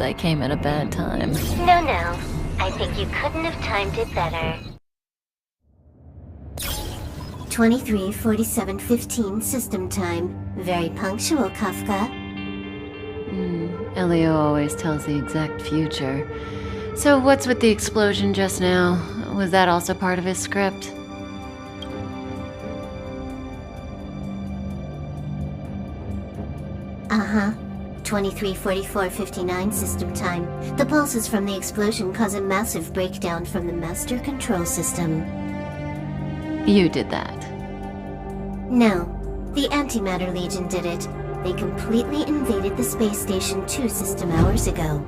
I came at a bad time. No. I think you couldn't have timed it better. 23:47:15 system time. Very punctual, Kafka. Elio always tells the exact future. So what's with the explosion just now? Was that also part of his script? Uh-huh. 23:44:59 system time. The pulses from the explosion cause a massive breakdown from the master control system. You did that. No, the Antimatter Legion did it. They completely invaded the space station 2 system hours ago.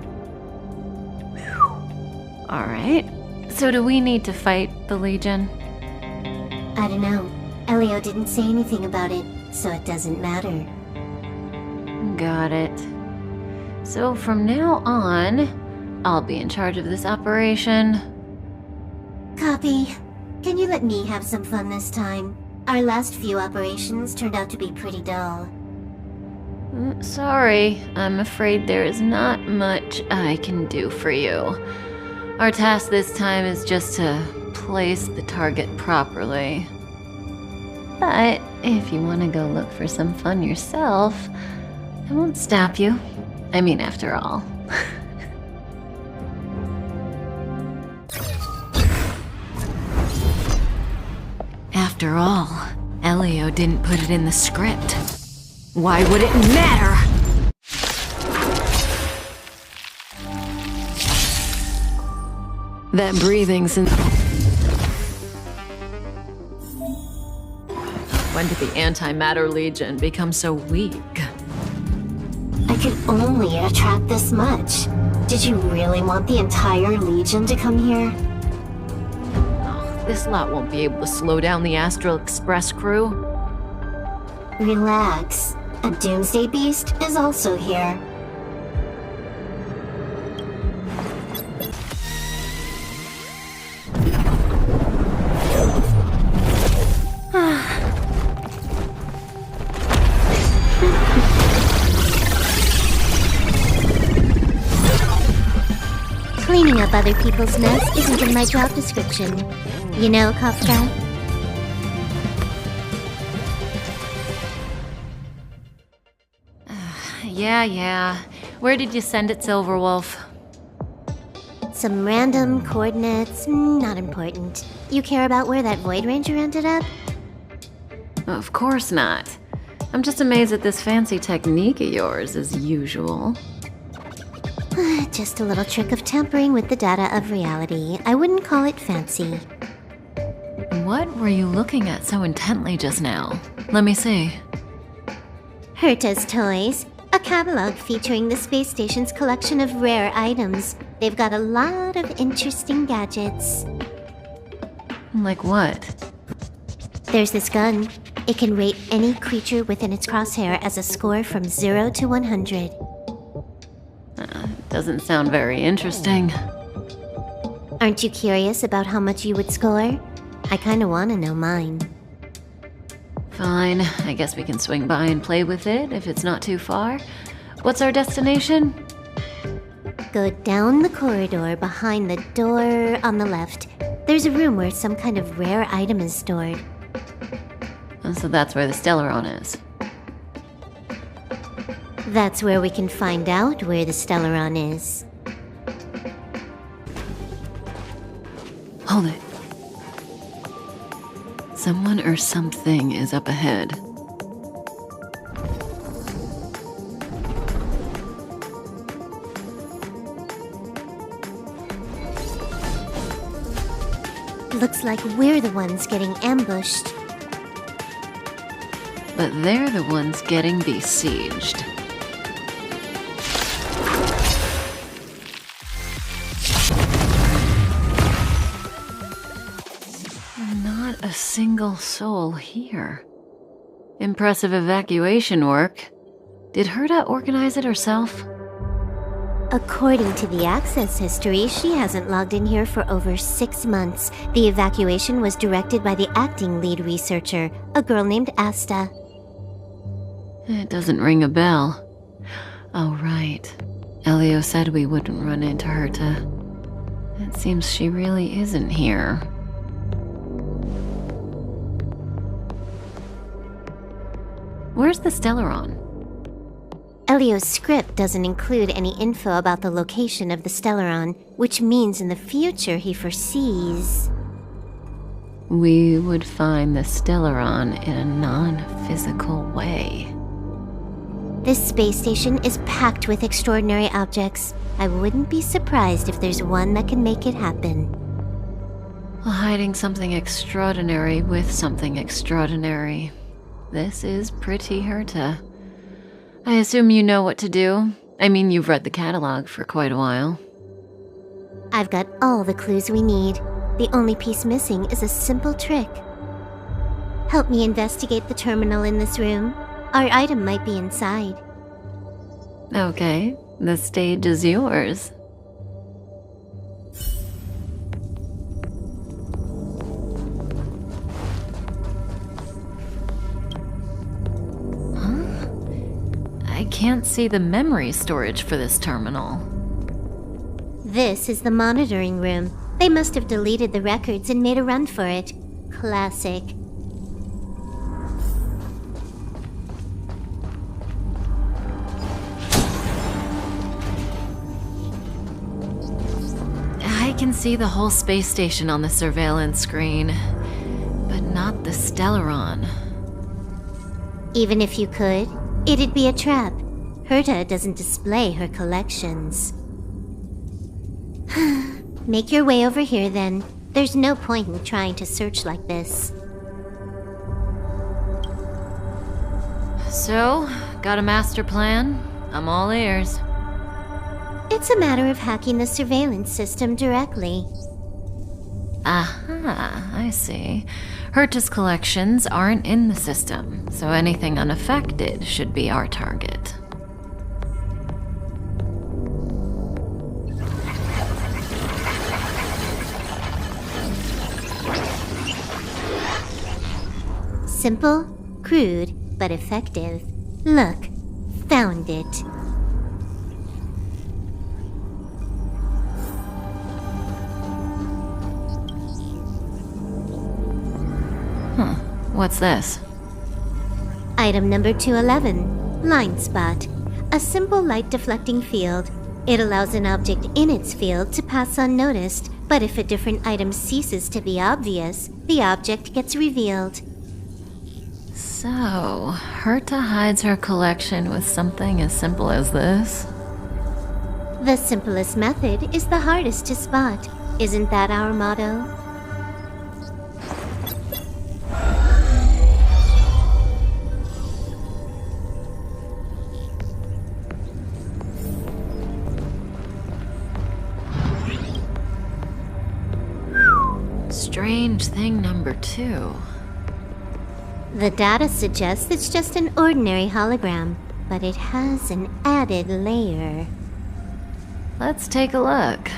Alright. So do we need to fight the Legion? I don't know. Elio didn't say anything about it, so it doesn't matter. Got it. So from now on, I'll be in charge of this operation. Copy. Can you let me have some fun this time? Our last few operations turned out to be pretty dull. Sorry, I'm afraid there is not much I can do for you. Our task this time is just to place the target properly. But if you want to go look for some fun yourself, I won't stop you. I mean, after all. After all, Elio didn't put it in the script. Why would it matter? That breathing sen- When did the Antimatter Legion become so weak? I could only attract this much. Did you really want the entire Legion to come here? This lot won't be able to slow down the Astral Express crew. Relax. A Doomsday Beast is also here. Cleaning up other people's mess isn't in my job description. You know, Kafka? Yeah. Where did you send it, Silverwolf? Some random coordinates, not important. You care about where that Void Ranger ended up? Of course not. I'm just amazed at this fancy technique of yours, as usual. Just a little trick of tampering with the data of reality. I wouldn't call it fancy. What were you looking at so intently just now? Let me see. Herta's Toys, a catalog featuring the space station's collection of rare items. They've got a lot of interesting gadgets. Like what? There's this gun. It can rate any creature within its crosshair as a score from 0 to 100. Doesn't sound very interesting. Aren't you curious about how much you would score? I kinda wanna know mine. Fine, I guess we can swing by and play with it if it's not too far. What's our destination? Go down the corridor behind the door on the left. There's a room where some kind of rare item is stored. So that's where the Stellaron is. That's where we can find out where the Stellaron is. Hold it. Someone or something is up ahead. Looks like we're the ones getting ambushed. But they're the ones getting besieged. Not a single soul here. Impressive evacuation work. Did Herta organize it herself? According to the access history, she hasn't logged in here for over 6 months. The evacuation was directed by the acting lead researcher, a girl named Asta. It doesn't ring a bell. Oh, right. Elio said we wouldn't run into Herta. It seems she really isn't here. Where's the Stellaron? Elio's script doesn't include any info about the location of the Stellaron, which means in the future he foresees... We would find the Stellaron in a non-physical way. This space station is packed with extraordinary objects. I wouldn't be surprised if there's one that can make it happen. Hiding something extraordinary with something extraordinary. This is pretty Herta. I assume you know what to do. I mean, you've read the catalog for quite a while. I've got all the clues we need. The only piece missing is a simple trick. Help me investigate the terminal in this room. Our item might be inside. Okay, the stage is yours. I can't see the memory storage for this terminal. This is the monitoring room. They must have deleted the records and made a run for it. Classic. I can see the whole space station on the surveillance screen, but not the Stellaron. Even if you could, it'd be a trap. Herta doesn't display her collections. Make your way over here then. There's no point in trying to search like this. So, got a master plan? I'm all ears. It's a matter of hacking the surveillance system directly. Aha, I see. Herta's collections aren't in the system, so anything unaffected should be our target. Simple, crude, but effective. Look, found it. What's this? Item number 211, Line Spot. A simple light deflecting field. It allows an object in its field to pass unnoticed, but if a different item ceases to be obvious, the object gets revealed. So, Herta hides her collection with something as simple as this? The simplest method is the hardest to spot. Isn't that our motto? Strange thing number 2. The data suggests it's just an ordinary hologram, but it has an added layer. Let's take a look.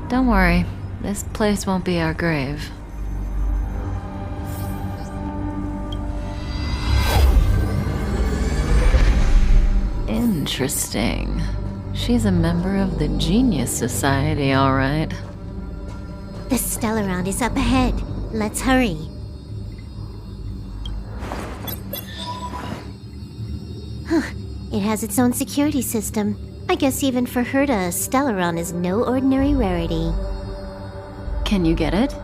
Don't worry, this place won't be our grave. Interesting. She's a member of the Genius Society, all right. The Stellaron is up ahead. Let's hurry. It has its own security system. I guess even for Herta, a Stellaron is no ordinary rarity. Can you get it?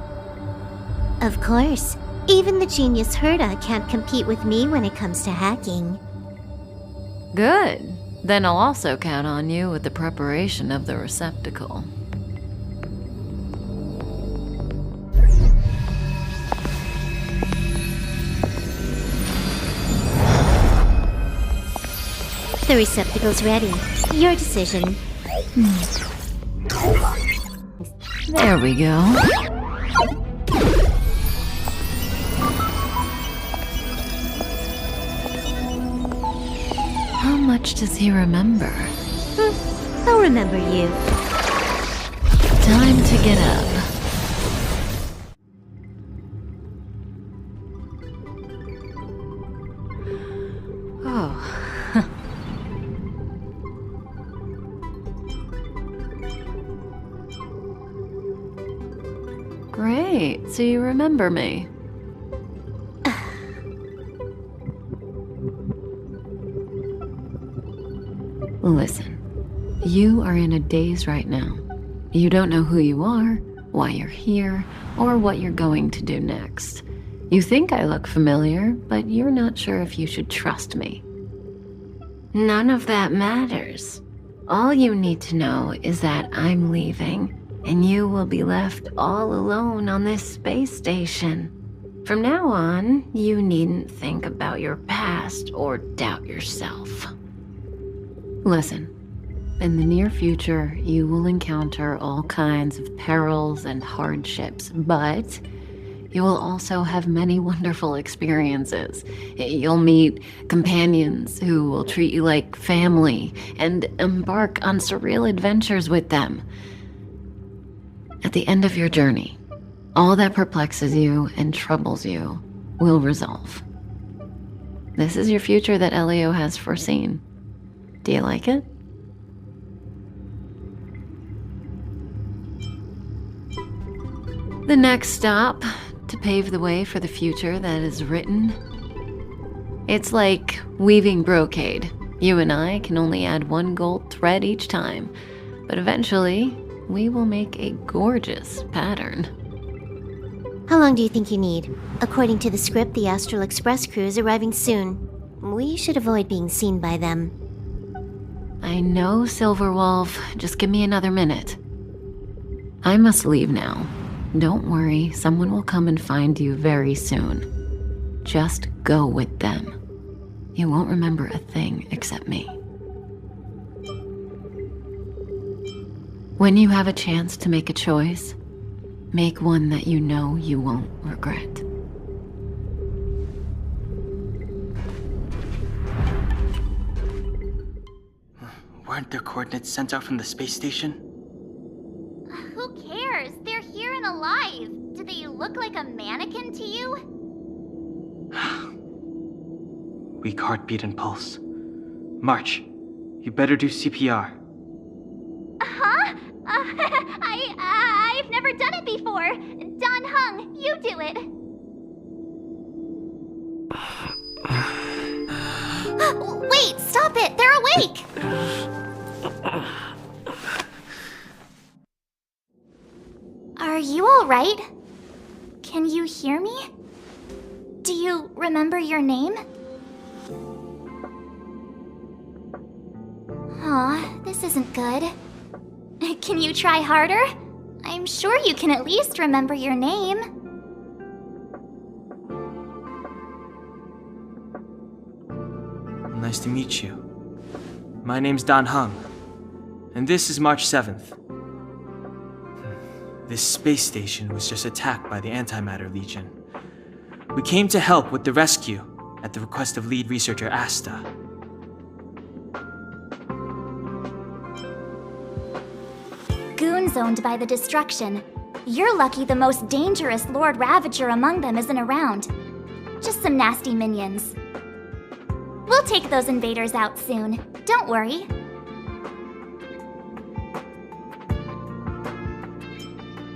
Of course. Even the genius Herta can't compete with me when it comes to hacking. Good. Then I'll also count on you with the preparation of the receptacle. The receptacle's ready. Your decision. There we go. How much does he remember? I'll remember you. Time to get up. so you remember me. Listen, you are in a daze right now. You don't know who you are, why you're here, or what you're going to do next. You think I look familiar, but you're not sure if you should trust me. None of that matters. All you need to know is that I'm leaving, and you will be left all alone on this space station. From now on, you needn't think about your past or doubt yourself. Listen, in the near future, you will encounter all kinds of perils and hardships, but you will also have many wonderful experiences. You'll meet companions who will treat you like family and embark on surreal adventures with them. At the end of your journey, all that perplexes you and troubles you will resolve. This is your future that Elio has foreseen. Do you like it? The next stop, to pave the way for the future that is written. It's like weaving brocade. You and I can only add one gold thread each time, but eventually, we will make a gorgeous pattern. How long do you think you need? According to the script, the Astral Express crew is arriving soon. We should avoid being seen by them. I know, Silverwolf. Just give me another minute. I must leave now. Don't worry, someone will come and find you very soon. Just go with them. You won't remember a thing except me. When you have a chance to make a choice, make one that you know you won't regret. Weren't their coordinates sent out from the space station? Who cares? They're here and alive. Do they look like a mannequin to you? Weak heartbeat and pulse. March, you better do CPR. Huh? I've never done it before. Don Hung, you do it. Wait, stop it! They're awake! Are you alright? Can you hear me? Do you remember your name? Aw, this isn't good. Can you try harder? I'm sure you can at least remember your name. Nice to meet you. My name's Don Hung, and this is March 7th. This space station was just attacked by the Antimatter Legion. We came to help with the rescue at the request of lead researcher Asta. Goons owned by the destruction. You're lucky the most dangerous Lord Ravager among them isn't around. Just some nasty minions. We'll take those invaders out soon. Don't worry.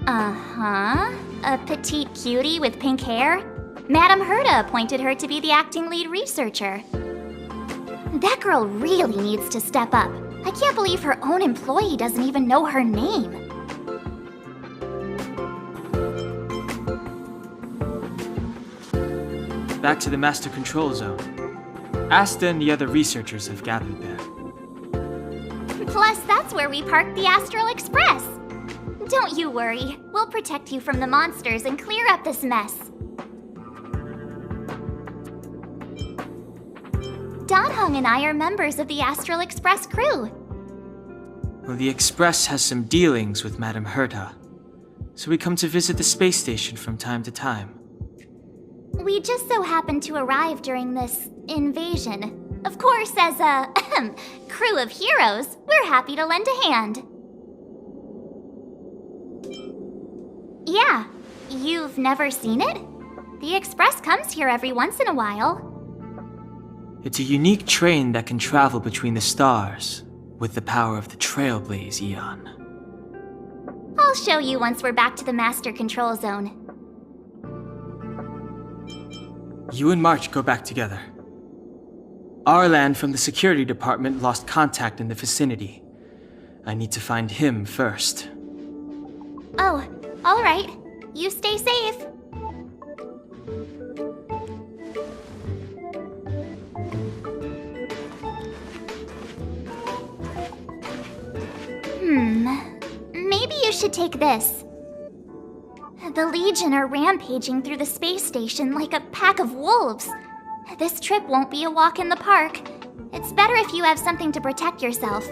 Uh-huh. A petite cutie with pink hair? Madame Herta appointed her to be the acting lead researcher. That girl really needs to step up. I can't believe her own employee doesn't even know her name. Back to the Master Control Zone. Asta and the other researchers have gathered there. Plus, that's where we parked the Astral Express. Don't you worry. We'll protect you from the monsters and clear up this mess. Don Hung and I are members of the Astral Express crew. Well, the Express has some dealings with Madame Herta, so we come to visit the space station from time to time. We just so happened to arrive during this invasion. Of course, as a crew of heroes, we're happy to lend a hand. Yeah, you've never seen it? The Express comes here every once in a while. It's a unique train that can travel between the stars with the power of the Trailblaze Eon. I'll show you once we're back to the Master Control Zone. You and March go back together. Arlan from the security department lost contact in the vicinity. I need to find him first. Oh, all right. You stay safe. Maybe you should take this. The Legion are rampaging through the space station like a pack of wolves. This trip won't be a walk in the park. It's better if you have something to protect yourself.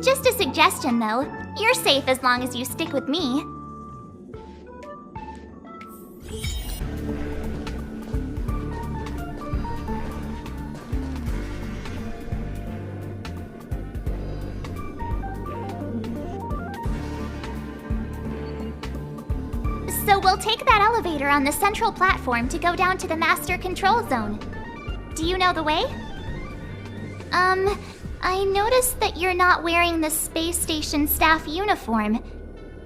Just a suggestion, though. You're safe as long as you stick with me. So we'll take that elevator on the central platform to go down to the master control zone. Do you know the way? I noticed that you're not wearing the space station staff uniform.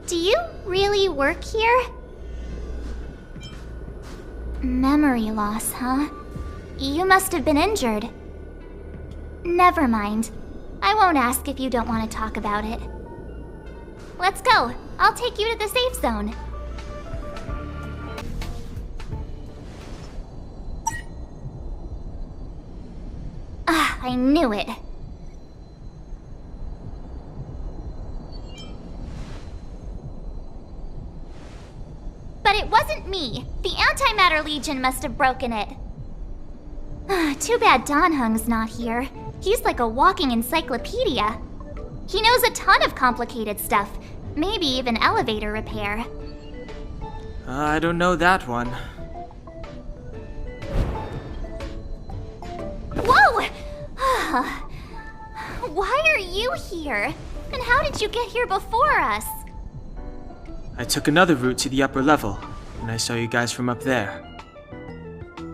Do you really work here? Memory loss, huh? You must have been injured. Never mind. I won't ask if you don't want to talk about it. Let's go. I'll take you to the safe zone. Ah, I knew it. But it wasn't me. The Antimatter Legion must have broken it. Too bad Danhung's not here. He's like a walking encyclopedia. He knows a ton of complicated stuff, maybe even elevator repair. I don't know that one. Whoa! Why are you here? And how did you get here before us? I took another route to the upper level, and I saw you guys from up there.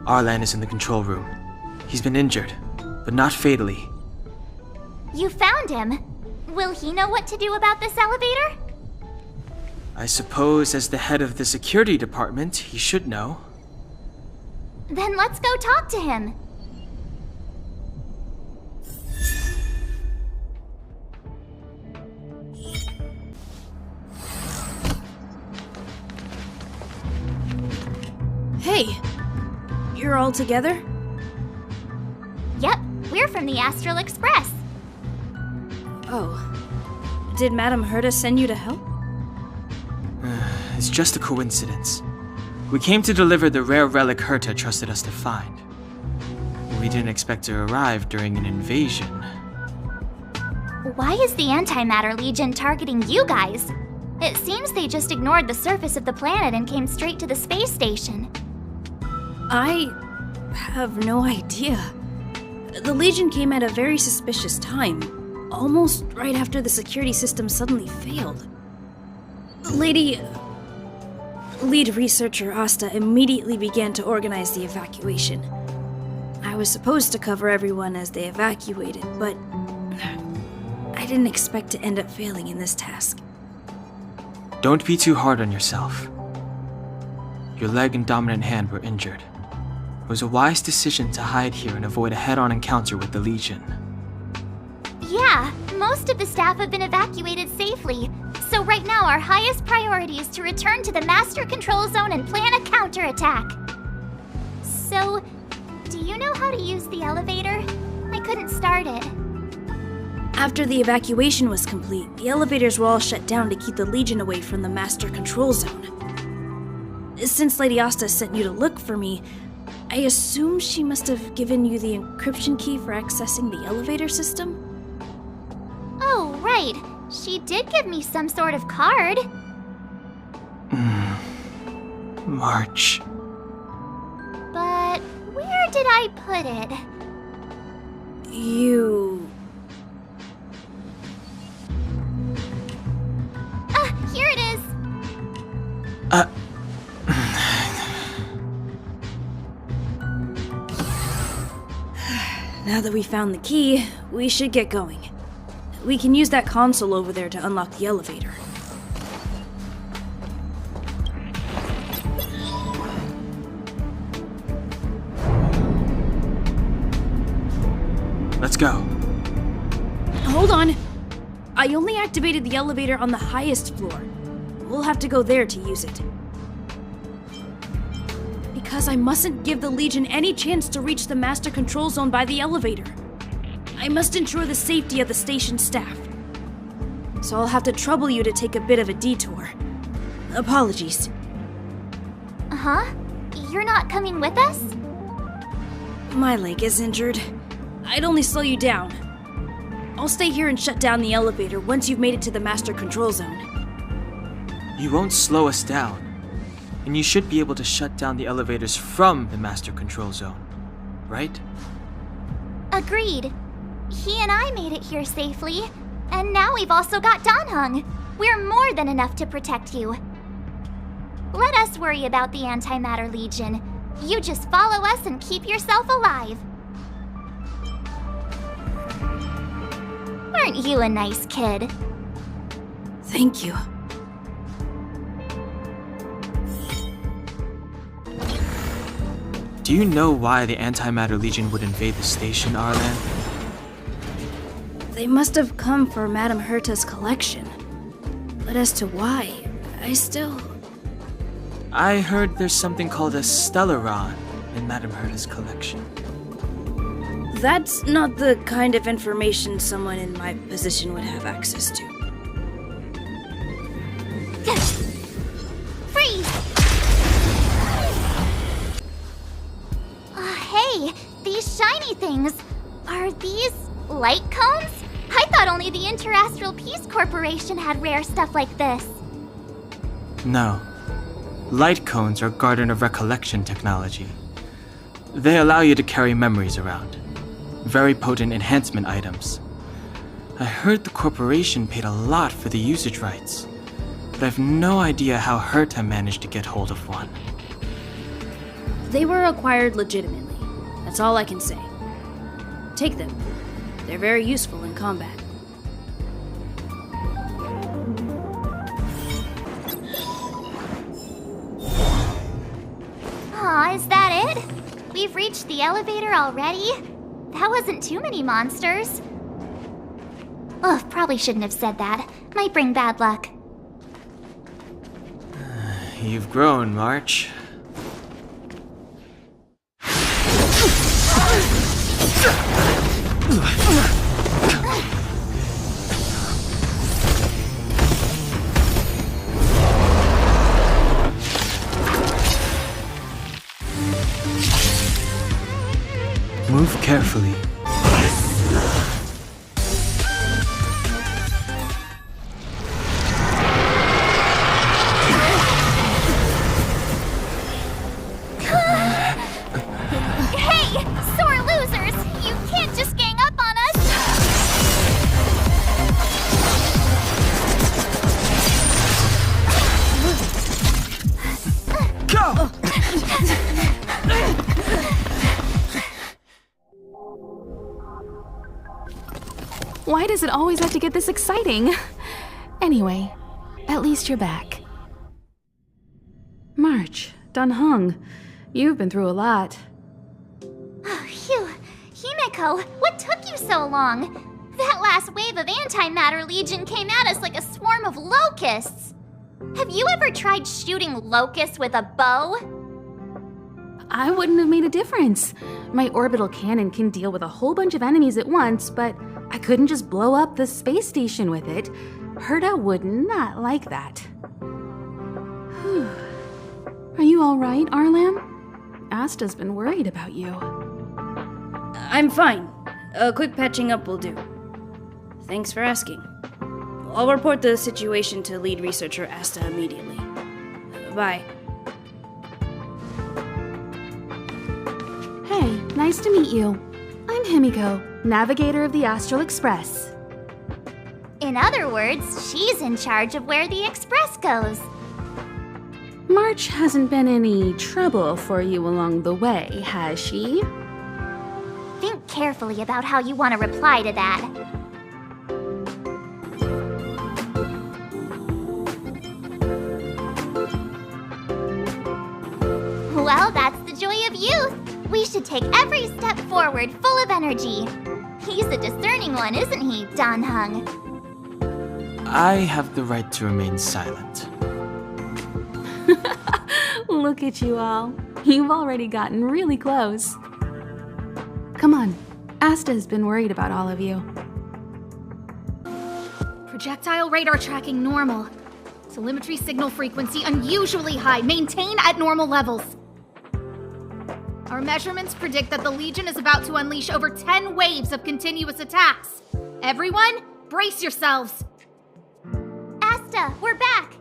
Arlan is in the control room. He's been injured, but not fatally. You found him. Will he know what to do about this elevator? I suppose as the head of the security department, he should know. Then let's go talk to him. Hey, you're all together? Yep, we're from the Astral Express. Oh. Did Madame Herta send you to help? It's just a coincidence. We came to deliver the rare relic Herta trusted us to find. We didn't expect to arrive during an invasion. Why is the Antimatter Legion targeting you guys? It seems they just ignored the surface of the planet and came straight to the space station. I have no idea. The Legion came at a very suspicious time, almost right after the security system suddenly failed. Lead researcher Asta immediately began to organize the evacuation. I was supposed to cover everyone as they evacuated, but I didn't expect to end up failing in this task. Don't be too hard on yourself. Your leg and dominant hand were injured. It was a wise decision to hide here and avoid a head-on encounter with the Legion. Yeah, most of the staff have been evacuated safely. So right now our highest priority is to return to the master control zone and plan a counterattack. So, do you know how to use the elevator? I couldn't start it. After the evacuation was complete, the elevators were all shut down to keep the Legion away from the master control zone. Since Lady Asta sent you to look for me, I assume she must have given you the encryption key for accessing the elevator system? Oh, right. She did give me some sort of card. March. But where did I put it? You... Here it is. Now that we found the key, we should get going. We can use that console over there to unlock the elevator. Let's go. Hold on. I only activated the elevator on the highest floor. We'll have to go there to use it. Because I mustn't give the Legion any chance to reach the master control zone by the elevator. I must ensure the safety of the station staff. So I'll have to trouble you to take a bit of a detour. Apologies. Huh? You're not coming with us? My leg is injured. I'd only slow you down. I'll stay here and shut down the elevator once you've made it to the master control zone. You won't slow us down. And you should be able to shut down the elevators from the master control zone, right? Agreed. He and I made it here safely, and now we've also got Danhung. We're more than enough to protect you. Let us worry about the Antimatter Legion. You just follow us and keep yourself alive. Aren't you a nice kid? Thank you. Do you know why the Antimatter Legion would invade the station, Arlan? They must have come for Madame Herta's collection. But as to why, I heard there's something called a Stellaron in Madame Herta's collection. That's not the kind of information someone in my position would have access to. Freeze! Hey, these shiny things. Are these light cones? I thought only the Interastral Peace Corporation had rare stuff like this. No. Light cones are Garden of Recollection technology. They allow you to carry memories around. Very potent enhancement items. I heard the corporation paid a lot for the usage rights, but I've no idea how Herta managed to get hold of one. They were acquired legitimately. That's all I can say. Take them. They're very useful in combat. Aw, is that it? We've reached the elevator already? That wasn't too many monsters. Ugh, probably shouldn't have said that. Might bring bad luck. You've grown, March. Move carefully. Hey, sore losers! You can't just gang up on us! Go! Why does it always have to get this exciting? Anyway, at least you're back. March, Danhung, you've been through a lot. Oh, phew. Himeko, what took you so long? That last wave of Antimatter Legion came at us like a swarm of locusts. Have you ever tried shooting locusts with a bow? I wouldn't have made a difference. My orbital cannon can deal with a whole bunch of enemies at once, but I couldn't just blow up the space station with it. Herta would not like that. Whew. Are you all right, Arlan? Asta's been worried about you. I'm fine. A quick patching up will do. Thanks for asking. I'll report the situation to lead researcher Asta immediately. Bye. Hey, nice to meet you. I'm Himiko, navigator of the Astral Express. In other words, she's in charge of where the express goes. March hasn't been any trouble for you along the way, has she? Think carefully about how you want to reply to that. Well, that's the joy of youth. We should take every step forward full of energy. He's a discerning one, isn't he, Dan Hung? I have the right to remain silent. Look at you all. You've already gotten really close. Come on. Asta has been worried about all of you. Projectile radar tracking normal. Telemetry signal frequency unusually high. Maintain at normal levels. Our measurements predict that the Legion is about to unleash over 10 waves of continuous attacks. Everyone, brace yourselves. Asta, we're back!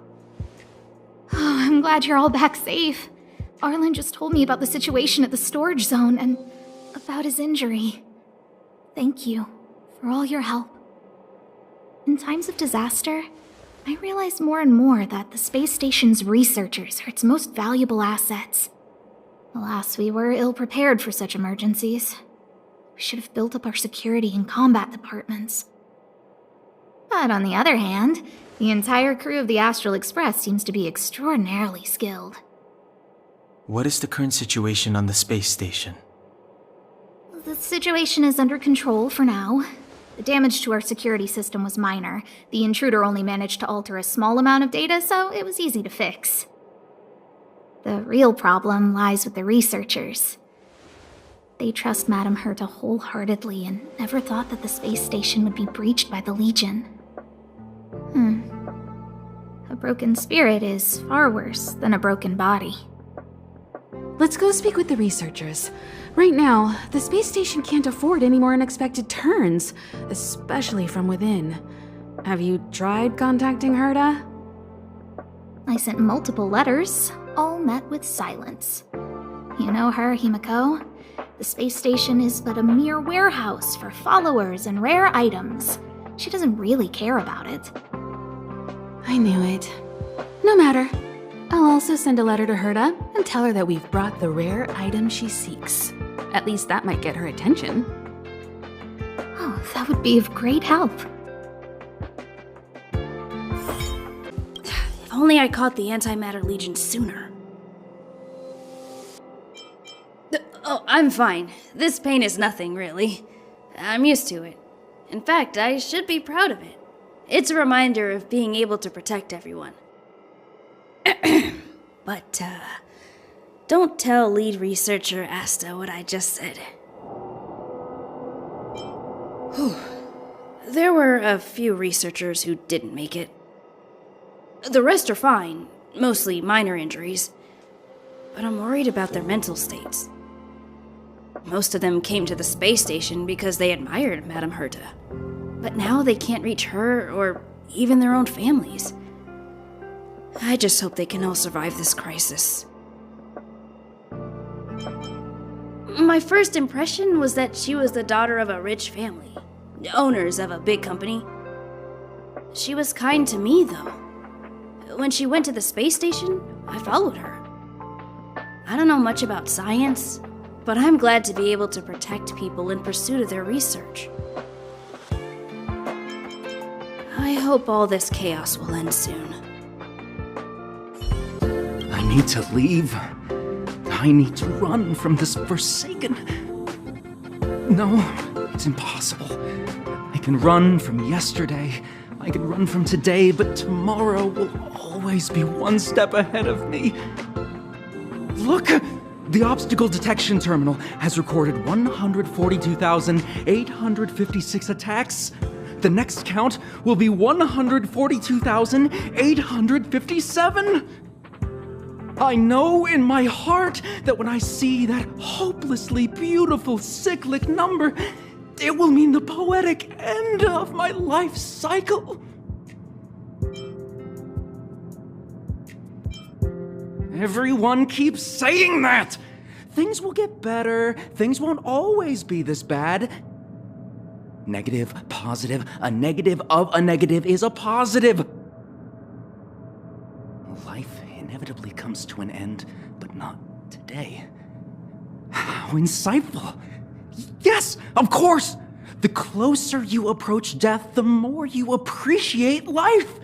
Oh, I'm glad you're all back safe. Arlen just told me about the situation at the storage zone and about his injury. Thank you for all your help. In times of disaster, I realize more and more that the space station's researchers are its most valuable assets. Alas, we were ill-prepared for such emergencies. We should have built up our security and combat departments. But on the other hand, the entire crew of the Astral Express seems to be extraordinarily skilled. What is the current situation on the space station? The situation is under control for now. The damage to our security system was minor. The intruder only managed to alter a small amount of data, so it was easy to fix. The real problem lies with the researchers. They trust Madame Herta wholeheartedly and never thought that the space station would be breached by the Legion. A broken spirit is far worse than a broken body. Let's go speak with the researchers. Right now, the space station can't afford any more unexpected turns, especially from within. Have you tried contacting Herta? I sent multiple letters, all met with silence. You know her, Himiko. The space station is but a mere warehouse for followers and rare items. She doesn't really care about it. I knew it. No matter. I'll also send a letter to Herta and tell her that we've brought the rare item she seeks. At least that might get her attention. Oh, that would be of great help. If only I caught the Antimatter Legion sooner. Oh, I'm fine. This pain is nothing, really. I'm used to it. In fact, I should be proud of it. It's a reminder of being able to protect everyone. But, don't tell lead researcher Asta what I just said. Whew. There were a few researchers who didn't make it. The rest are fine, mostly minor injuries. But I'm worried about their mental states. Most of them came to the space station because they admired Madame Herta. But now they can't reach her or even their own families. I just hope they can all survive this crisis. My first impression was that she was the daughter of a rich family, owners of a big company. She was kind to me, though. When she went to the space station, I followed her. I don't know much about science, but I'm glad to be able to protect people in pursuit of their research. I hope all this chaos will end soon. I need to leave. I need to run from this Forsaken. No, it's impossible. I can run from yesterday. I can run from today, but tomorrow will always be one step ahead of me. Look! The obstacle detection terminal has recorded 142,856 attacks. The next count will be 142,857. I know in my heart that when I see that hopelessly beautiful cyclic number, it will mean the poetic end of my life cycle. Everyone keeps saying that! Things will get better. Things won't always be this bad. Negative, positive, a negative of a negative is a positive. Life inevitably comes to an end, but not today. How insightful. Yes, of course! The closer you approach death, the more you appreciate life.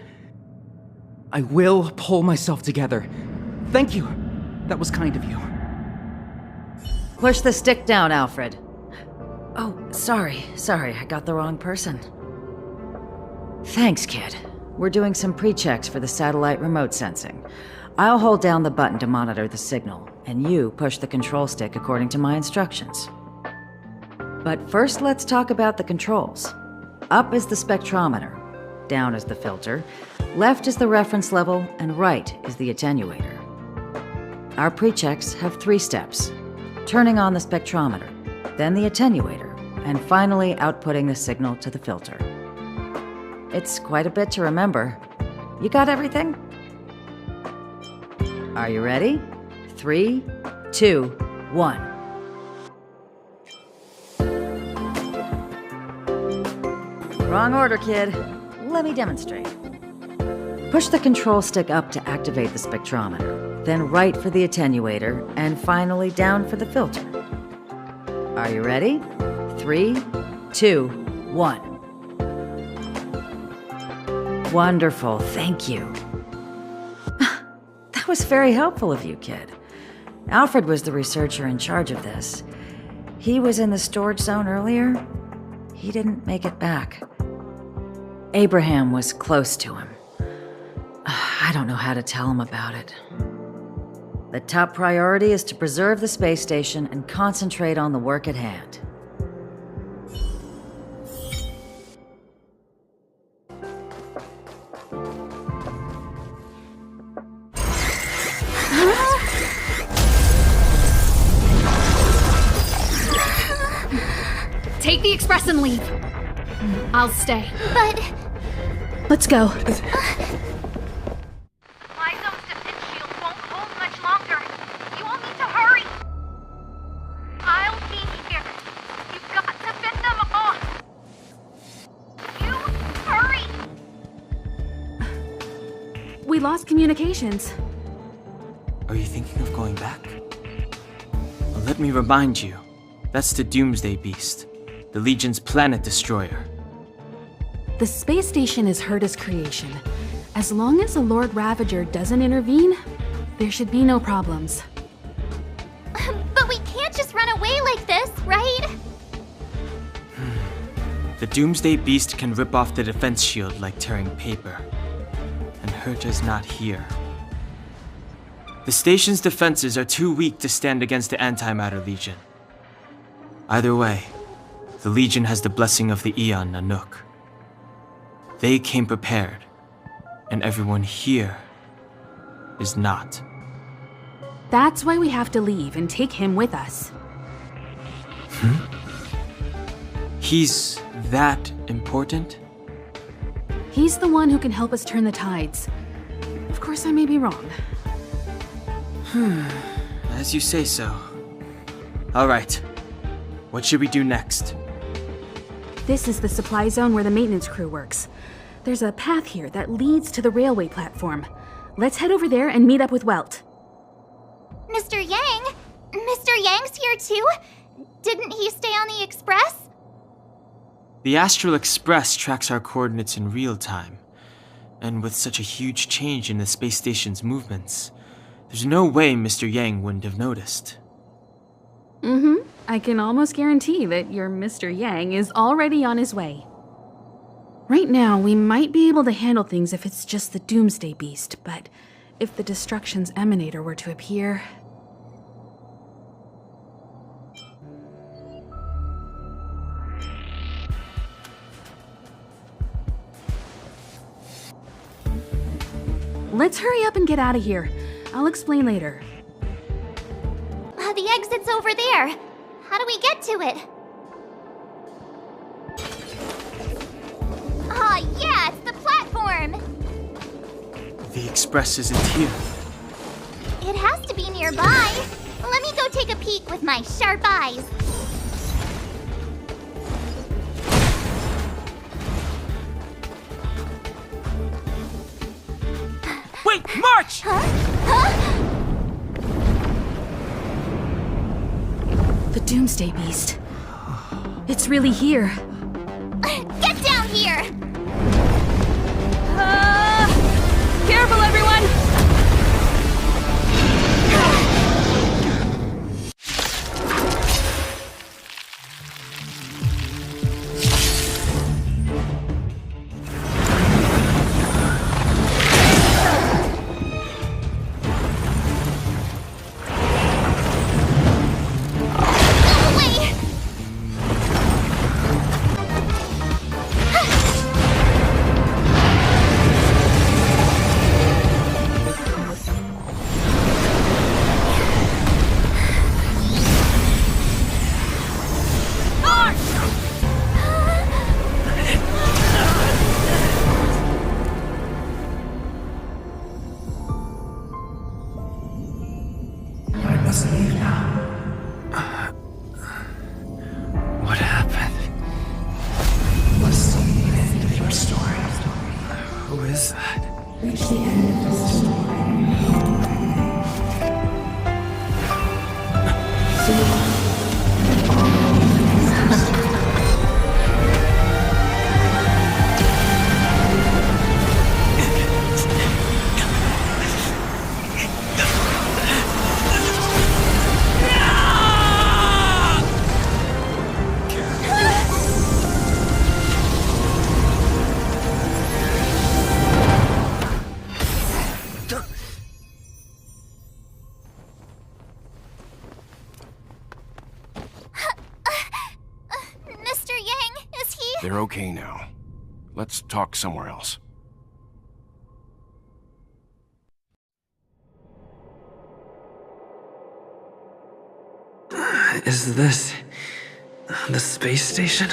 I will pull myself together. Thank you. That was kind of you. Push the stick down, Alfred. Oh, sorry, I got the wrong person. Thanks, kid. We're doing some pre-checks for the satellite remote sensing. I'll hold down the button to monitor the signal, and you push the control stick according to my instructions. But first, let's talk about the controls. Up is the spectrometer, down is the filter, left is the reference level, and right is the attenuator. Our pre-checks have 3 steps. Turning on the spectrometer, then the attenuator, and finally outputting the signal to the filter. It's quite a bit to remember. You got everything? Are you ready? 3, 2, 1. Wrong order, kid. Let me demonstrate. Push the control stick up to activate the spectrometer, then right for the attenuator, and finally down for the filter. Are you ready? 3, 2, 1. Wonderful, thank you. That was very helpful of you, kid. Alfred was the researcher in charge of this. He was in the storage zone earlier. He didn't make it back. Abraham was close to him. I don't know how to tell him about it. The top priority is to preserve the space station and concentrate on the work at hand. Take the express and leave. I'll stay. But Let's go. Supply zone's defense shield won't hold much longer. You all need to hurry. I'll be here. You've got to fend them off. You hurry. We lost communications. Are you thinking of going back? Well, let me remind you, that's the Doomsday Beast, the Legion's planet destroyer. The space station is Herta's creation. As long as the Lord Ravager doesn't intervene, there should be no problems. but we can't just run away like this, right? The Doomsday Beast can rip off the defense shield like tearing paper. And Herta's not here. The station's defenses are too weak to stand against the Antimatter Legion. Either way, the Legion has the blessing of the Aeon Nanook. They came prepared, and everyone here is not. That's why we have to leave and take him with us. He's that important? He's the one who can help us turn the tides. Of course, I may be wrong. As you say so. All right. What should we do next? This is the supply zone where the maintenance crew works. There's a path here that leads to the railway platform. Let's head over there and meet up with Welt. Mr. Yang? Mr. Yang's here too? Didn't he stay on the express? The Astral Express tracks our coordinates in real time. And with such a huge change in the space station's movements, there's no way Mr. Yang wouldn't have noticed. I can almost guarantee that your Mr. Yang is already on his way. Right now, we might be able to handle things if it's just the Doomsday Beast, but if the Destruction's Emanator were to appear... Let's hurry up and get out of here. I'll explain later. The exit's over there. How do we get to it? Aw, yeah, it's the platform. The Express isn't here. It has to be nearby. Let me go take a peek with my sharp eyes. Wait, march! The Doomsday Beast. It's really here. Get down here! Careful, everyone! must leave now. What happened? What's the end of your story? Who is that? Reach the end of the story. Mr. Yang, is he? They're okay now. Let's talk somewhere else. Is this the space station?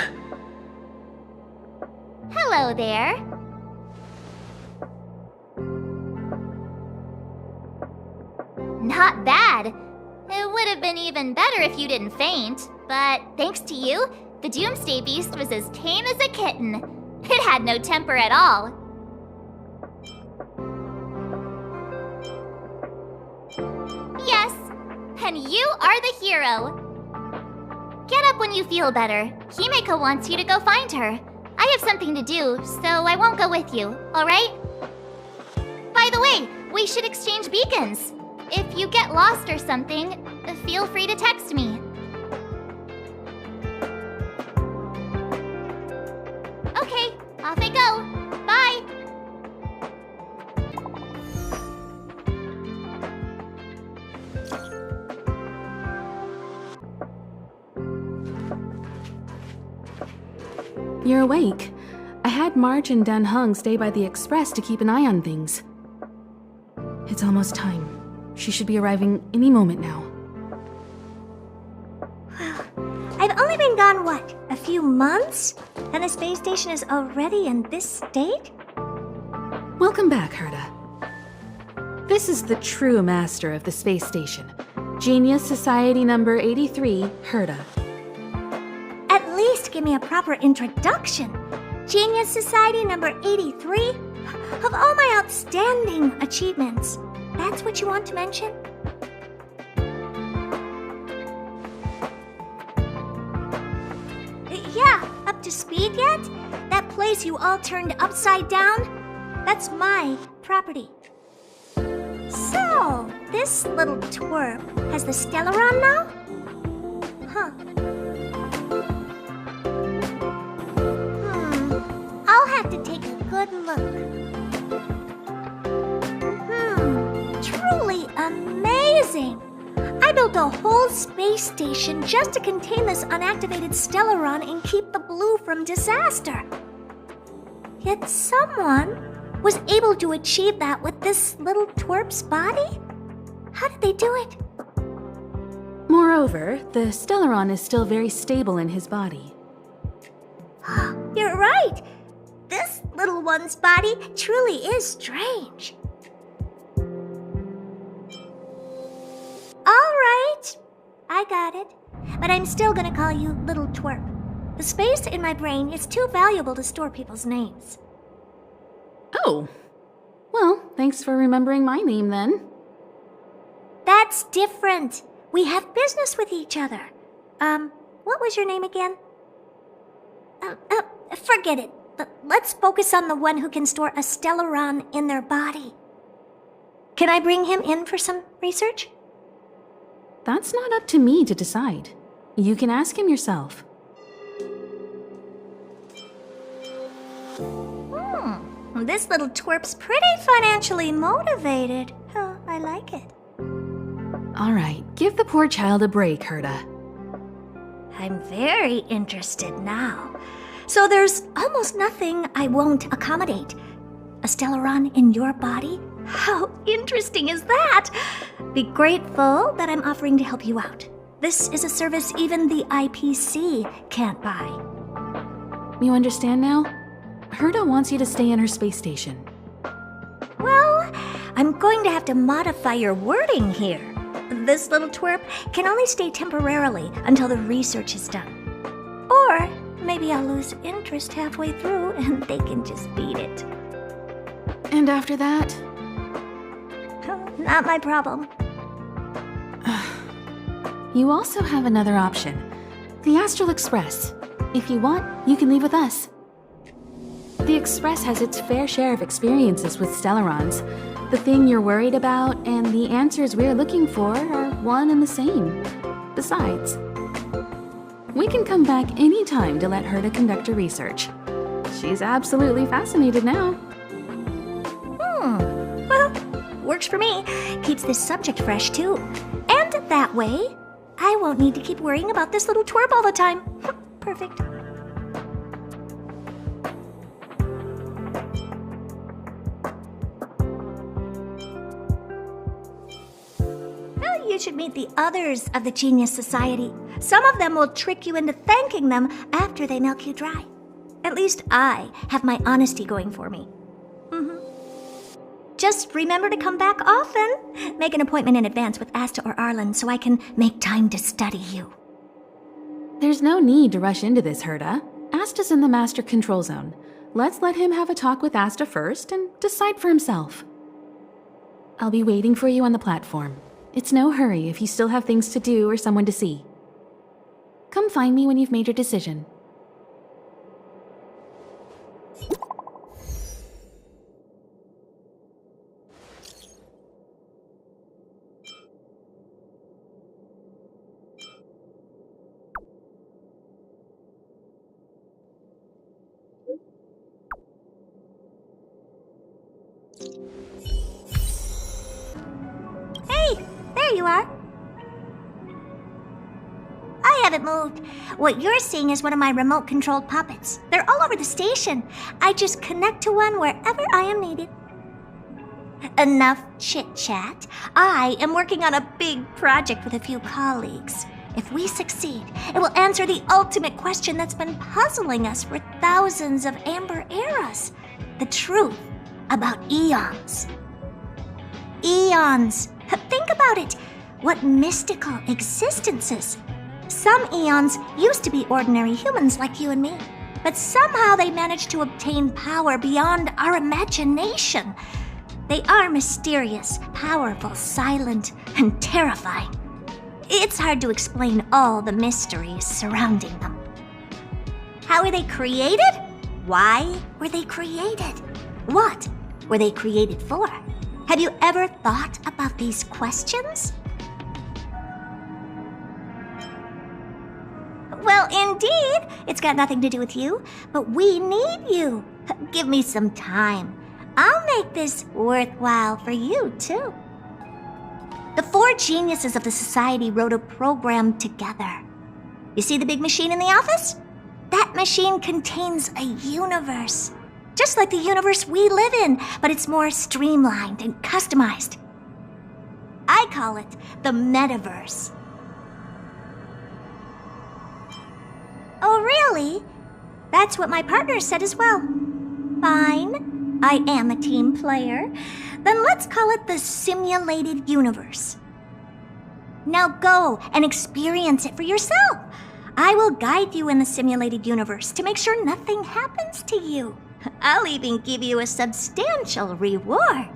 Hello there. Not bad. It would have been even better if you didn't faint, but thanks to you, the Doomsday Beast was as tame as a kitten. It had no temper at all. Yes, and you are the hero. Get up when you feel better. Himeko wants you to go find her. I have something to do, so I won't go with you, alright? By the way, we should exchange beacons. If you get lost or something, feel free to text me. Okay, off I go. Bye! You're awake. I had March and Dan Hung stay by the express to keep an eye on things. It's almost time. She should be arriving any moment now. I've only been gone, what, a few months? And the space station is already in this state? Welcome back, Herta. This is the true master of the space station. Genius Society number 83, Herta. At least give me a proper introduction. Genius Society number 83? Of all my outstanding achievements, that's what you want to mention? Yeah, up to speed yet? That place you all turned upside down? That's my property. So, this little twerp has the Stellaron now? Huh. I'll have to take a good look. Truly amazing! I built a whole space station just to contain this unactivated Stellaron and keep the blue from disaster. Yet someone was able to achieve that with this little twerp's body? How did they do it? Moreover, the Stellaron is still very stable in his body. You're right. This little one's body truly is strange. All right, I got it. But I'm still gonna call you Little Twerp. The space in my brain is too valuable to store people's names. Oh. Well, thanks for remembering my name then. That's different. We have business with each other. What was your name again? Forget it. Let's focus on the one who can store a Stellaron in their body. Can I bring him in for some research? That's not up to me to decide. You can ask him yourself. This little twerp's pretty financially motivated. Oh, I like it. All right, give the poor child a break, Herta. I'm very interested now. So there's almost nothing I won't accommodate. A Stellaron in your body? How interesting is that? Be grateful that I'm offering to help you out. This is a service even the IPC can't buy. You understand now? Herta wants you to stay in her space station. Well, I'm going to have to modify your wording here. This little twerp can only stay temporarily until the research is done. Or maybe I'll lose interest halfway through and they can just beat it. And after that? Not my problem. You also have another option. The Astral Express. If you want, you can leave with us. The Express has its fair share of experiences with Stellarons. The thing you're worried about and the answers we're looking for are one and the same. Besides, we can come back anytime to let Herta conduct her research. She's absolutely fascinated now. Well, works for me. Keeps this subject fresh, too. And that way, I won't need to keep worrying about this little twerp all the time. Perfect. Well, you should meet the others of the Genius Society. Some of them will trick you into thanking them after they milk you dry. At least I have my honesty going for me. Just remember to come back often. Make an appointment in advance with Asta or Arlen so I can make time to study you. There's no need to rush into this, Herta. Asta's in the Master Control Zone. Let's let him have a talk with Asta first and decide for himself. I'll be waiting for you on the platform. It's no hurry if you still have things to do or someone to see. Come find me when you've made your decision. Hey, there you are. I haven't moved. What you're seeing is one of my remote-controlled puppets. They're all over the station. I just connect to one wherever I am needed. Enough chit-chat. I am working on a big project with a few colleagues. If we succeed, it will answer the ultimate question that's been puzzling us for thousands of Amber eras. The truth about eons. Eons. Think about it. What mystical existences. Some eons used to be ordinary humans like you and me, but somehow they managed to obtain power beyond our imagination. They are mysterious, powerful, silent, and terrifying. It's hard to explain all the mysteries surrounding them. How were they created? Why were they created? What were they created for? Have you ever thought about these questions? Well, indeed, it's got nothing to do with you, but we need you. Give me some time. I'll make this worthwhile for you, too. The 4 geniuses of the society wrote a program together. You see the big machine in the office? That machine contains a universe. Just like the universe we live in, but it's more streamlined and customized. I call it the metaverse. Oh, really? That's what my partner said as well. Fine, I am a team player. Then let's call it the simulated universe. Now go and experience it for yourself. I will guide you in the simulated universe to make sure nothing happens to you. I'll even give you a substantial reward.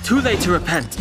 Too late to repent.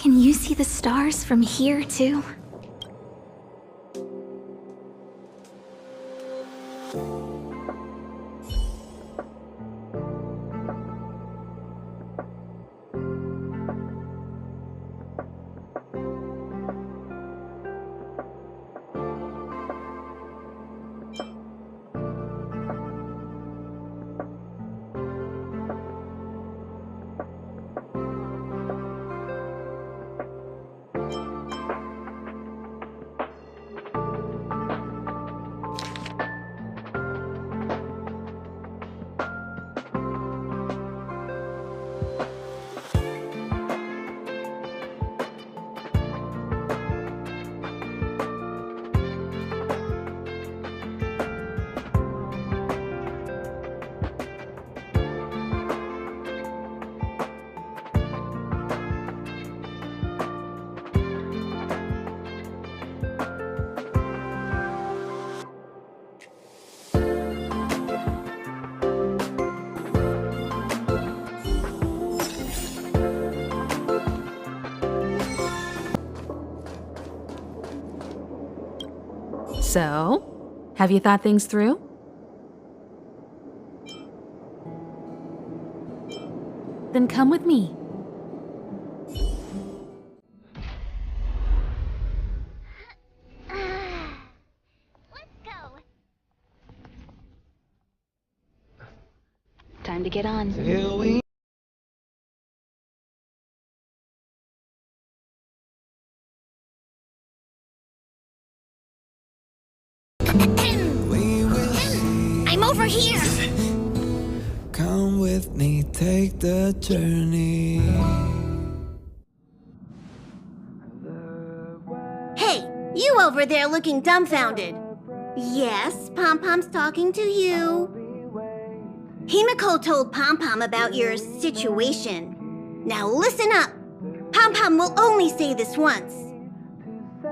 Can you see the stars from here, too? So, have you thought things through? Then come with me. Time to get on. I'm over here! Come with me, take the journey. Hey, you over there looking dumbfounded. Yes, Pom-Pom's talking to you. Himiko told Pom-Pom about your situation. Now listen up. Pom-Pom will only say this once.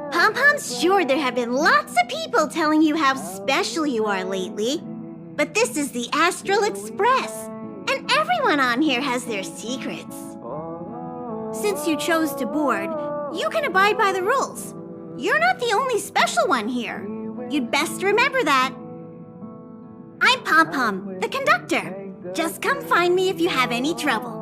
Pom-Pom's sure there have been lots of people telling you how special you are lately. But this is the Astral Express, and everyone on here has their secrets. Since you chose to board, you can abide by the rules. You're not the only special one here. You'd best remember that. I'm Pom-Pom, the conductor. Just come find me if you have any trouble.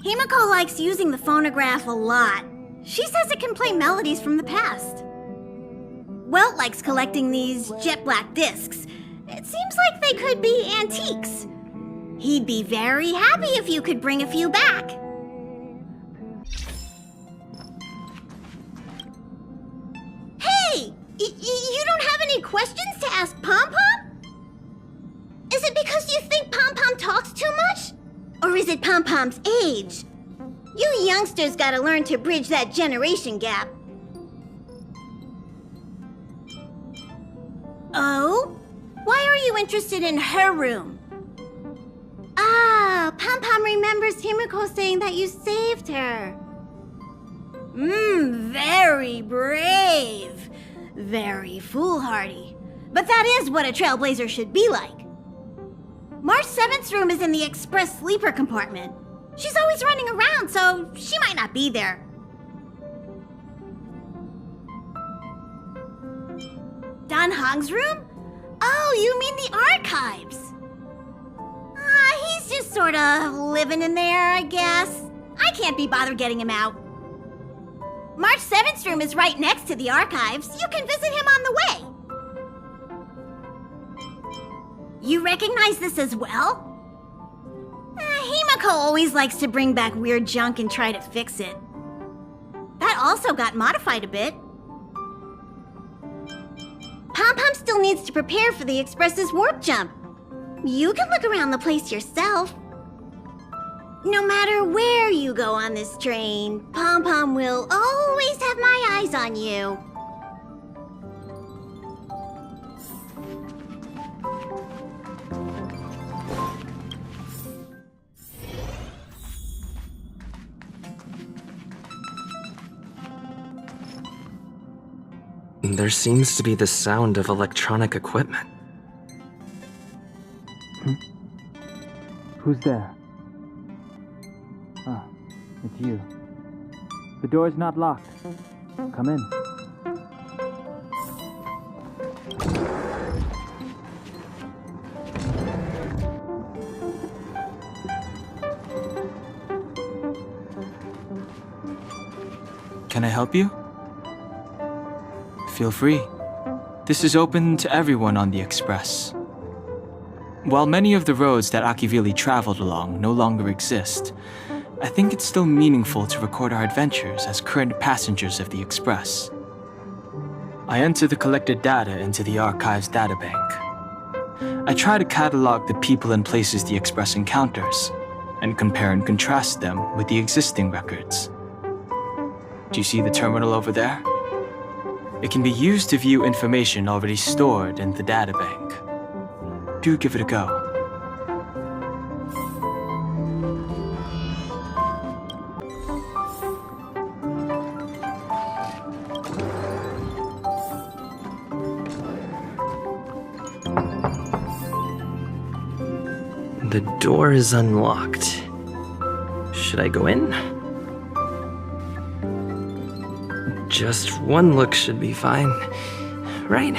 Himiko likes using the phonograph a lot. She says it can play melodies from the past. Welt likes collecting these jet black discs. It seems like they could be antiques. He'd be very happy if you could bring a few back. Hey! You don't have any questions to ask Pom-Pom? Is it because you think Pom-Pom talks too much? Or is it Pom-Pom's age? You youngsters gotta learn to bridge that generation gap. Oh? Why are you interested in her room? Ah, Pom-Pom remembers Himiko saying that you saved her. Very brave. Very foolhardy. But that is what a trailblazer should be like. March 7th's room is in the express sleeper compartment. She's always running around, so she might not be there. Dan Hong's room? Oh, you mean the archives? He's just sorta living in there, I guess. I can't be bothered getting him out. March 7th's room is right next to the archives. You can visit him on the way. You recognize this as well? Himiko always likes to bring back weird junk and try to fix it. That also got modified a bit. Pom-Pom still needs to prepare for the Express's warp jump. You can look around the place yourself. No matter where you go on this train, Pom-Pom will always have my eyes on you. There seems to be the sound of electronic equipment. Who's there? Ah, it's you. The door's not locked. Come in. Can I help you? Feel free. This is open to everyone on the Express. While many of the roads that Akivili traveled along no longer exist, I think it's still meaningful to record our adventures as current passengers of the Express. I enter the collected data into the Archives databank. I try to catalog the people and places the Express encounters, and compare and contrast them with the existing records. Do you see the terminal over there? It can be used to view information already stored in the databank. Do give it a go. The door is unlocked. Should I go in? Just one look should be fine, right?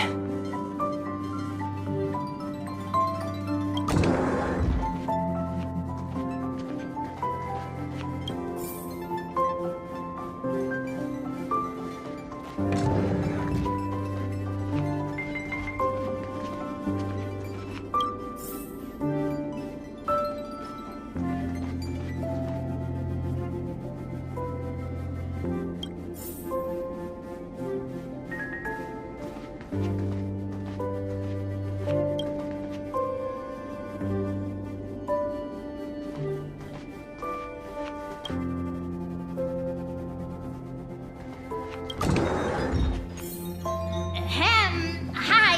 Hi.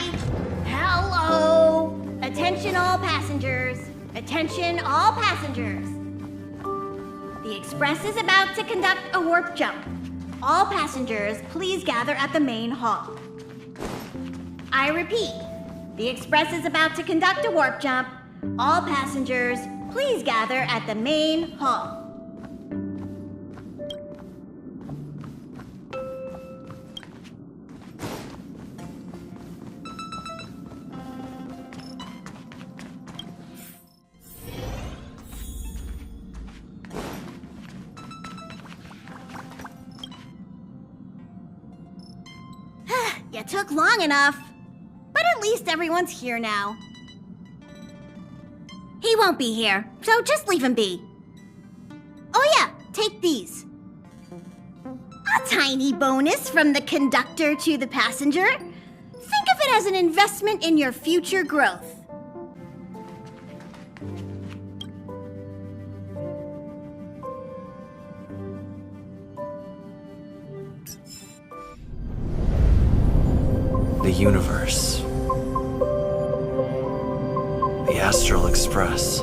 Hello. Attention all passengers. Attention all passengers. The Express is about to conduct a warp jump. All passengers, please gather at the main hall. I repeat, the Express is about to conduct a warp jump. All passengers, please gather at the main hall. You took long enough, but at least everyone's here now. He won't be here, so just leave him be. Oh yeah, take these. A tiny bonus from the conductor to the passenger. Think of it as an investment in your future growth. The universe. The Astral Express.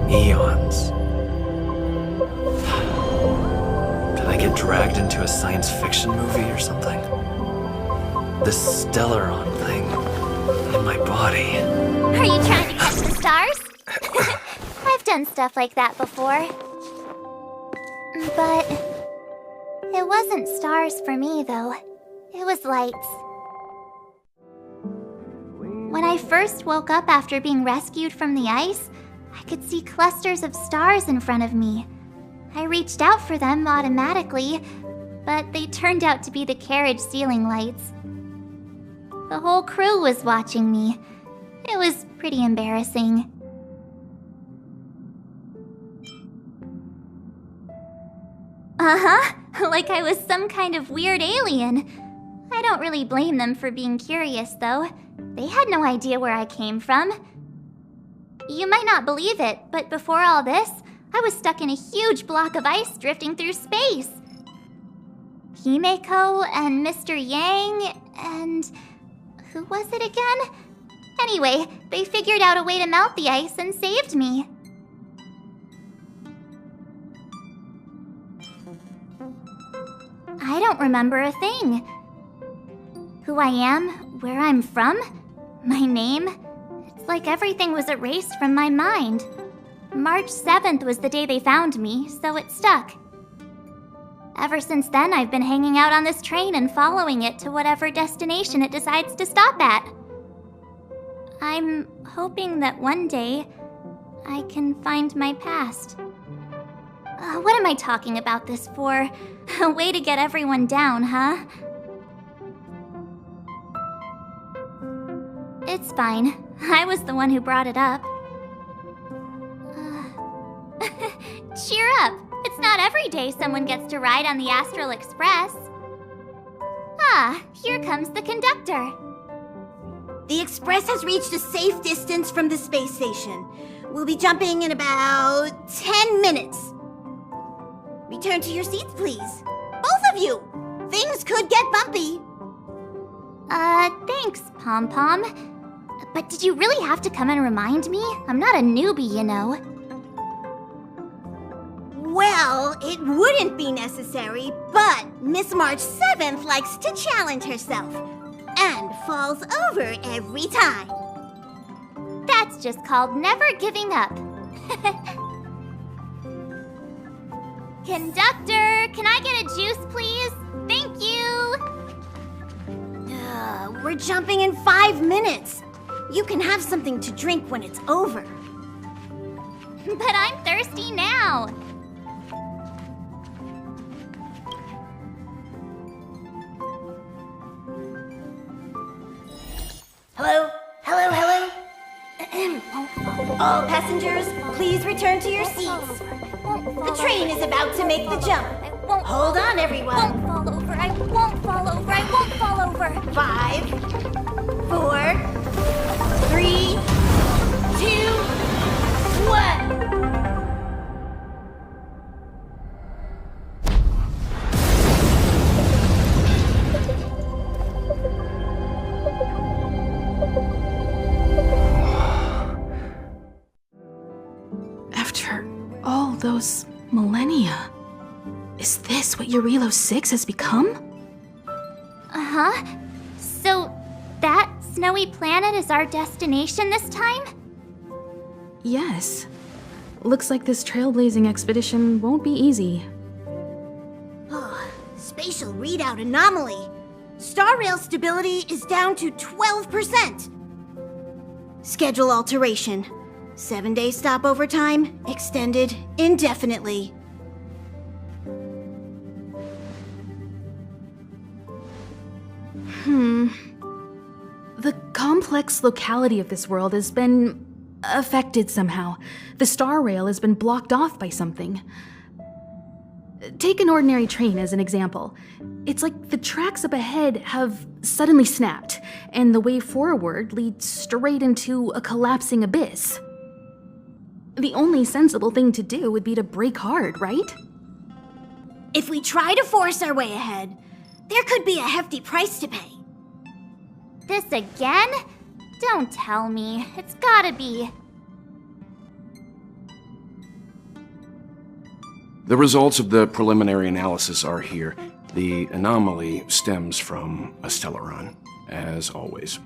Eons. Did I get dragged into a science fiction movie or something? This Stellaron thing in my body. Are you trying to catch the stars? I've done stuff like that before. But it wasn't stars for me, though. It was lights. When I first woke up after being rescued from the ice, I could see clusters of stars in front of me. I reached out for them automatically, but they turned out to be the carriage ceiling lights. The whole crew was watching me. It was pretty embarrassing. Like I was some kind of weird alien. I don't really blame them for being curious, though. They had no idea where I came from. You might not believe it, but before all this, I was stuck in a huge block of ice drifting through space. Himeko and Mr. Yang and... who was it again? Anyway, they figured out a way to melt the ice and saved me. I don't remember a thing. Who I am, where I'm from, my name. It's like everything was erased from my mind. March 7th was the day they found me, so it stuck. Ever since then, I've been hanging out on this train and following it to whatever destination it decides to stop at. I'm hoping that one day I can find my past. What am I talking about this for? A way to get everyone down, huh? It's fine. I was the one who brought it up. Cheer up! It's not every day someone gets to ride on the Astral Express. Ah, here comes the conductor. The Express has reached a safe distance from the space station. We'll be jumping in about 10 minutes. Return to your seats, please. Both of you! Things could get bumpy. Thanks, Pom-Pom. But did you really have to come and remind me? I'm not a newbie, you know. Well, it wouldn't be necessary, but Miss March 7th likes to challenge herself and falls over every time. That's just called never giving up. Conductor, can I get a juice, please? Thank you! We're jumping in 5 minutes. You can have something to drink when it's over. But I'm thirsty now. Hello? Hello, hello? All passengers, please return to your seats. The train is about to make the jump. Hold on, everyone. I won't fall over. I won't fall over. I won't Eurilo 6 has become? Uh-huh. So, that snowy planet is our destination this time? Yes. Looks like this trailblazing expedition won't be easy. Oh, spatial readout anomaly. Star rail stability is down to 12%. Schedule alteration. 7-day stopover time extended indefinitely. The complex locality of this world has been affected somehow. The star rail has been blocked off by something. Take an ordinary train as an example. It's like the tracks up ahead have suddenly snapped, and the way forward leads straight into a collapsing abyss. The only sensible thing to do would be to brake hard, right? If we try to force our way ahead, there could be a hefty price to pay. This again? Don't tell me. It's gotta be. The results of the preliminary analysis are here. The anomaly stems from a stellaron, as always.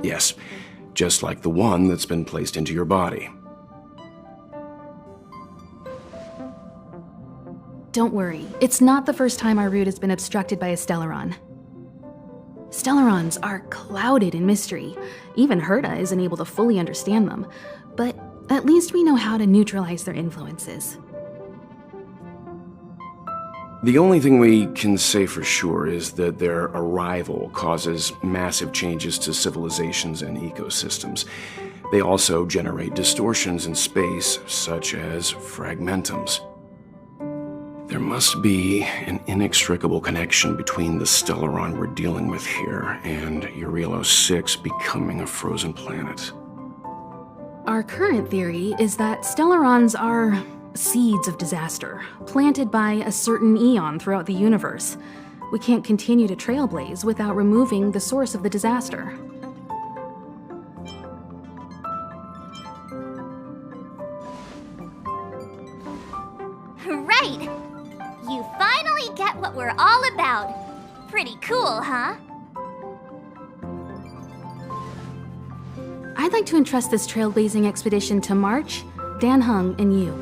Yes, just like the one that's been placed into your body. Don't worry, it's not the first time our route has been obstructed by a stellaron. Stellarons are clouded in mystery. Even Herta isn't able to fully understand them, but at least we know how to neutralize their influences. The only thing we can say for sure is that their arrival causes massive changes to civilizations and ecosystems. They also generate distortions in space, such as fragmentums. There must be an inextricable connection between the stellaron we're dealing with here and Eurilo 6 becoming a frozen planet. Our current theory is that stellarons are seeds of disaster, planted by a certain eon throughout the universe. We can't continue to trailblaze without removing the source of the disaster. Right! You finally get what we're all about. Pretty cool, huh? I'd like to entrust this trailblazing expedition to March, Dan Heng, and you.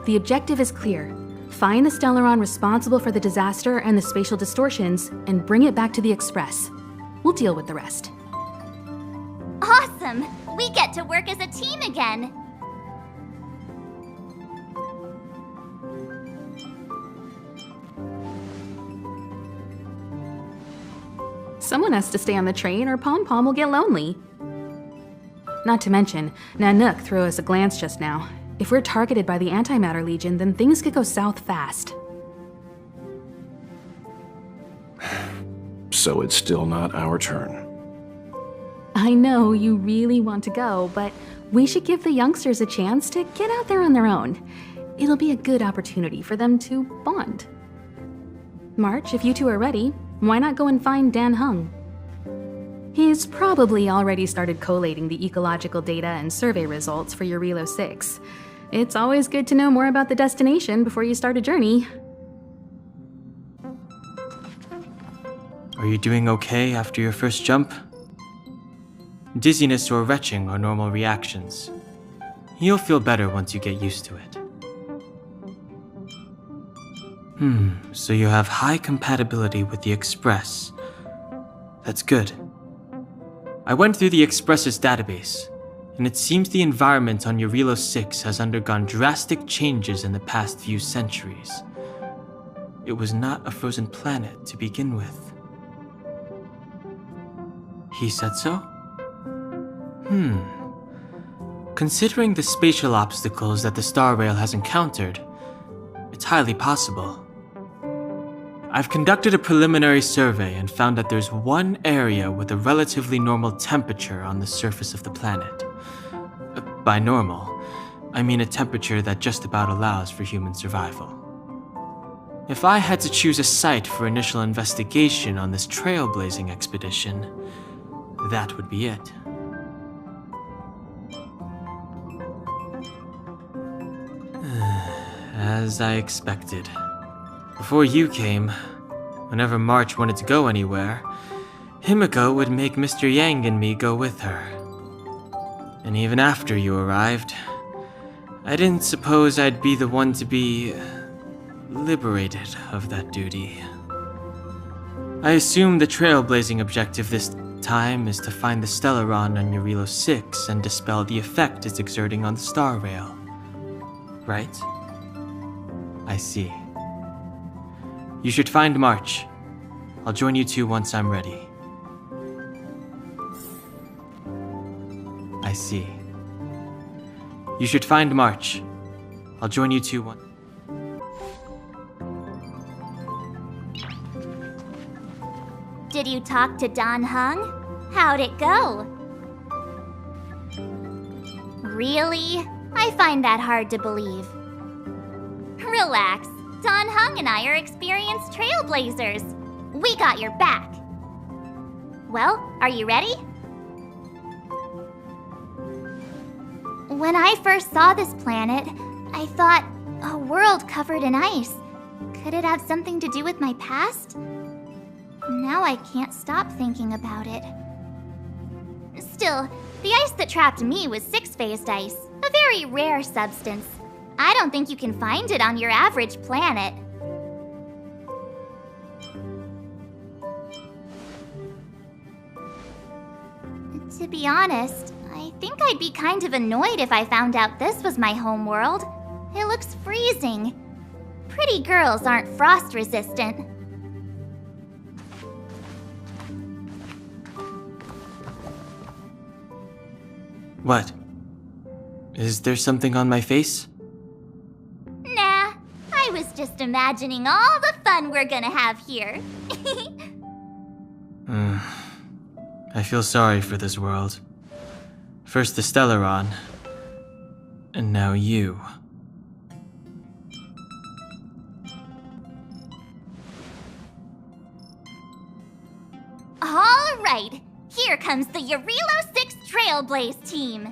The objective is clear. Find the stellaron responsible for the disaster and the spatial distortions, and bring it back to the Express. We'll deal with the rest. Awesome! We get to work as a team again. Someone has to stay on the train or Pom Pom will get lonely. Not to mention, Nanook threw us a glance just now. If we're targeted by the Antimatter Legion, then things could go south fast. So it's still not our turn. I know you really want to go, but we should give the youngsters a chance to get out there on their own. It'll be a good opportunity for them to bond. March, if you two are ready, why not go and find Dan Heng? He's probably already started collating the ecological data and survey results for Eurilo 6. It's always good to know more about the destination before you start a journey. Are you doing okay after your first jump? Dizziness or retching are normal reactions. You'll feel better once you get used to it. So you have high compatibility with the Express. That's good. I went through the Express's database, and it seems the environment on Eurilo 6 has undergone drastic changes in the past few centuries. It was not a frozen planet to begin with. He said so? Considering the spatial obstacles that the Star Rail has encountered, it's highly possible. I've conducted a preliminary survey and found that there's one area with a relatively normal temperature on the surface of the planet. By normal, I mean a temperature that just about allows for human survival. If I had to choose a site for initial investigation on this trailblazing expedition, that would be it. As I expected. Before you came, whenever March wanted to go anywhere, Himiko would make Mr. Yang and me go with her. And even after you arrived, I didn't suppose I'd be the one to be liberated of that duty. I assume the trailblazing objective this time is to find the Stellaron on Eurilo 6 and dispel the effect it's exerting on the Star Rail. Right? I see. You should find March. I'll join you two once I'm ready. I see. You should find March. I'll join you two once. Did you talk to Don Hung? How'd it go? Really? I find that hard to believe. Relax. Don Hung and I are experienced trailblazers. We got your back. Well, are you ready? When I first saw this planet, I thought, a world covered in ice. Could it have something to do with my past? Now I can't stop thinking about it. Still, the ice that trapped me was six-phased ice, a very rare substance. I don't think you can find it on your average planet. To be honest, I think I'd be kind of annoyed if I found out this was my home world. It looks freezing. Pretty girls aren't frost resistant. What? Is there something on my face? Nah, I was just imagining all the fun we're gonna have here. I feel sorry for this world. First the Stellaron, and now you. All right, here comes the Eurilo 6 Trailblaze team.